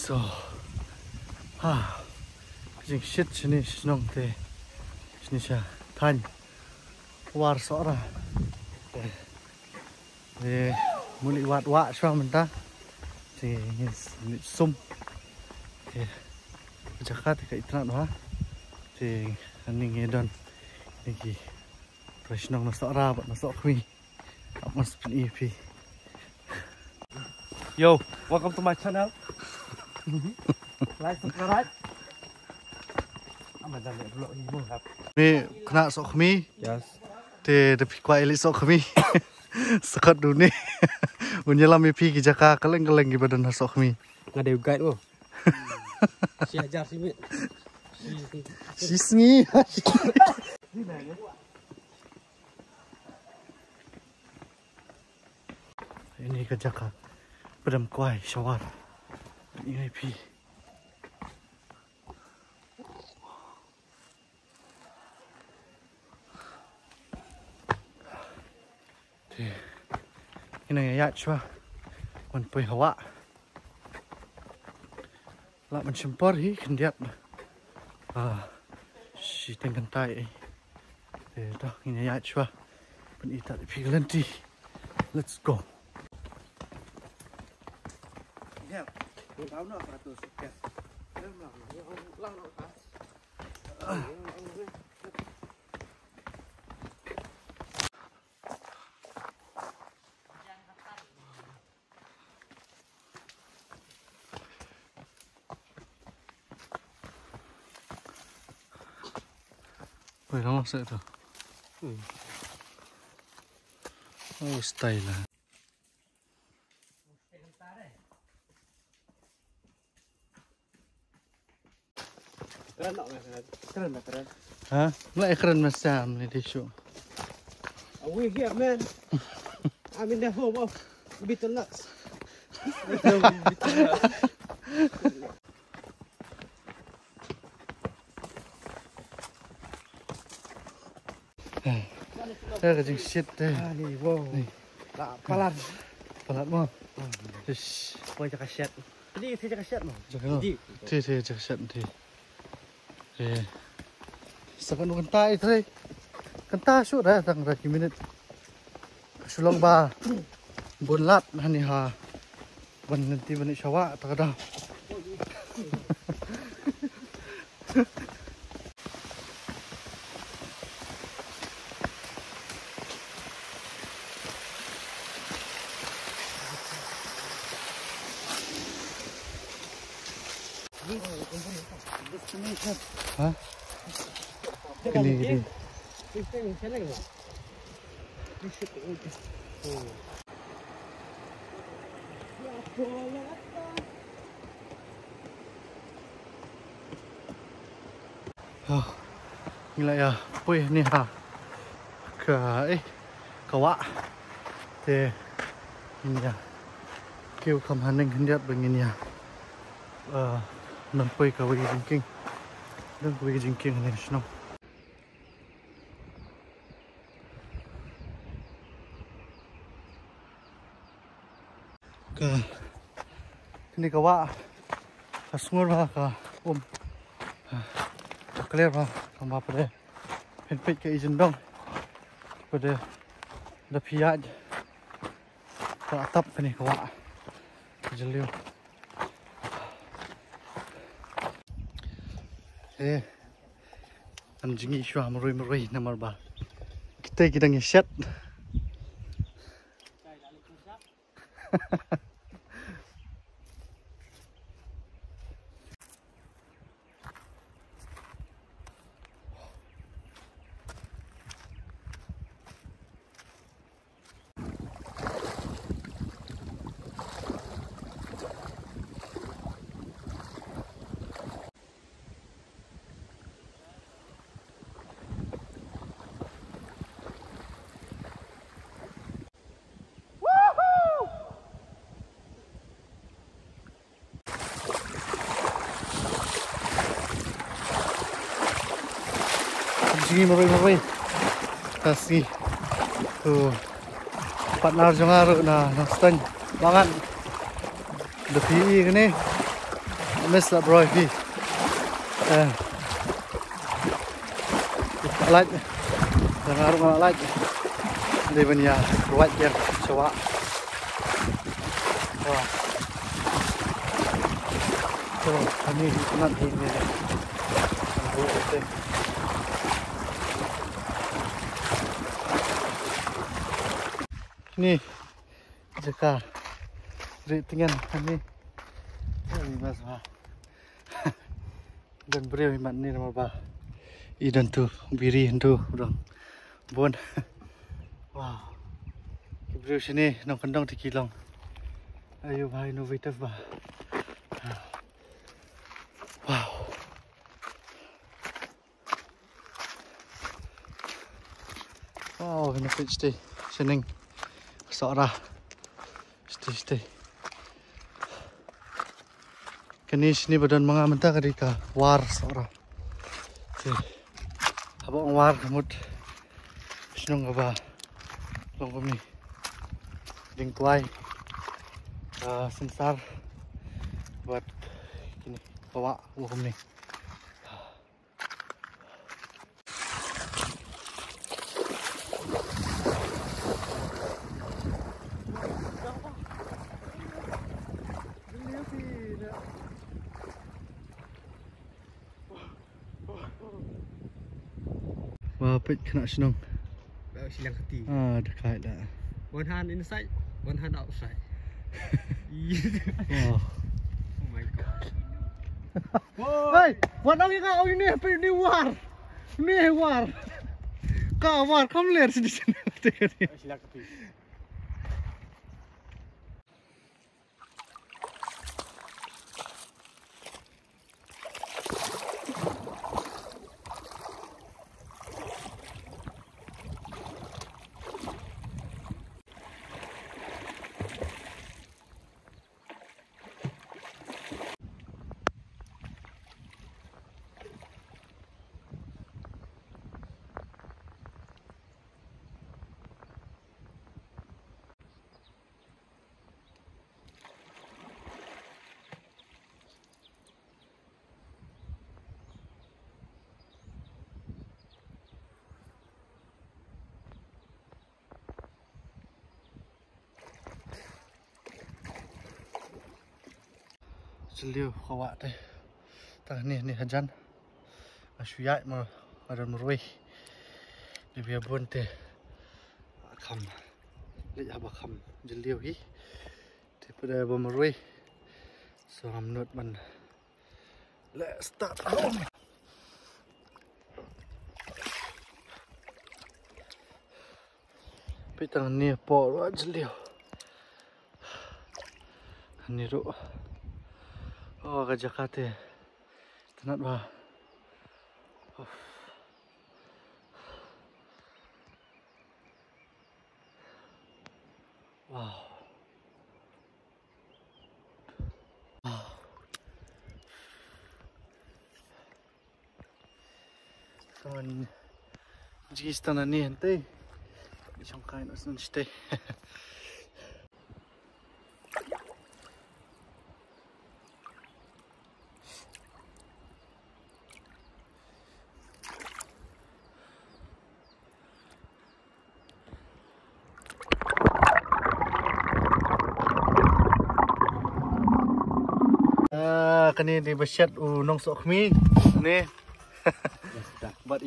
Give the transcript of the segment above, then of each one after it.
So, jing shit sini senong te, sini sya tan war sora, muli wat shwa menta, te sum, te jakat ke itna doa, te aning edon, niki presnong nasora bat nasok kami, mas pun EP. Yo, welcome to my channel. Like, subscribe. Ni kena sok kami, Yes. te tapi kuat elit sok kami, sekat dunia, unyalam EP kijaka kaleng di badan sok kami. Ngada guide lo. Si ajar si mit. Sisngi. Ini kijaka, badan kuai syawar, ini EP. Ini ya cua, menpui hawa, lah mencempur hi kendiat, si tengkan tai, dah ini ya cua, penita di pigelanti, let's go. Ya, tahu nak ratus ya, Wih, lama saya tu. Oh, style lah. Keren, keren. Hah? Mulai keren macam ni di show. We here, man. I'm in the home of Beetle Nuts. Saya kecing shit deh. Ni, wow. Ni. Tak, palan. Palat mau. Ish. Boleh cakap shit. Jadi, saya cakap shit mau. Jangan. Ti cakap shit ti. Sekarang kentai tu. Kentai shoot dah tang lagi minit. Sulong ba. Bunlat hani ha. Ban nanti bani syawa tak ada. Hah? Ini. Oh, gila ya, puih ni ha. Kawak. Te ini ya. Kêu kam haning hendak begini ya. Nampai kawai jingking. Dan kawai jingking ni senang. Ini kawak kasungur lah ka clear lah sama pada penpit ke izin dong pada ada piat ke atap ni kawak jeliu anjing isu merui nomor bal kita ngeset. Sige maroy kasi tuh partner jong aro na stand banget depi ini miss that bro đi like jangan harus like di banya right ya coba wah tuh kami nanti ini nih jika ratingan kami ini mas dan beliau iman ni nama bah idan tu biri tu orang bon wow beliau sini nong kendong di kilong ayo bah inovatif bah wow wow ini pitch deh seneng seorang stay Kanis ni badan mga menta kadika war seorang. Abang war kamut senang apa? Long kami dingkuai sensar buat ini bawa kami. Wah, pet kena senang. Silang hati. Dekat dah. One hand inside, one hand outside. Wow. Oh my god. Hey, buat lagi kau ini apa ini war? Ini war. Kau war, kamu lihat di sini. Silang hati. Seliu kawat deh. Tah ni hajan. Asyuyat mau ada merui. Di biar pun teh kam. Lihat apa kam jeliu hi. Daripada bermerui. So menurut man. Let's start. Pitang ni por jeliu. Ni ru. Oh, ke Jakarta. Tenat bah. Wow. Wow. Kawan jis tanah ni hente. Isang kain asan stay. Kani di besyat nong sok mi ni buat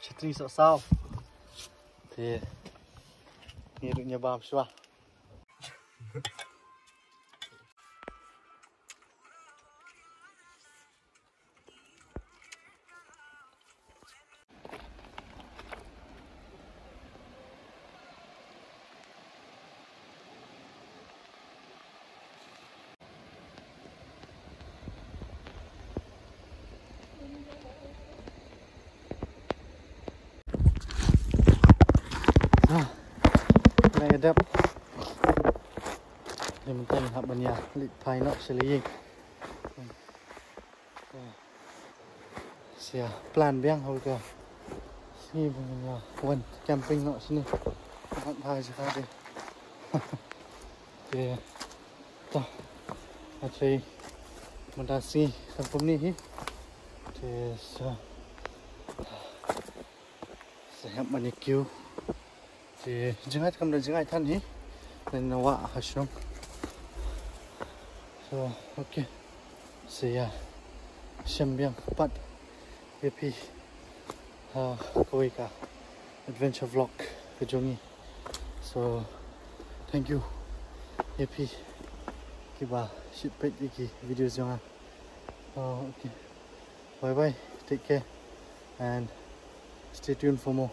chatri sok sao thì ni được nhà bám xóa Edap yang penting hak banya lit pai nak seliing sia plan biang hau ke sini banya wan camping nak sini hak pai sekali deh toh actually mendasi kampung ni hi. Saya manikyu. Jangan kamu dah jangan tan hi. Dan nawa hasyong. So okay. Saya Shambyang Pat Yepi Koika adventure vlog kejongi. So thank you Yepi kiba shipet iki video jangan. Okay, bye bye, take care and stay tuned for more.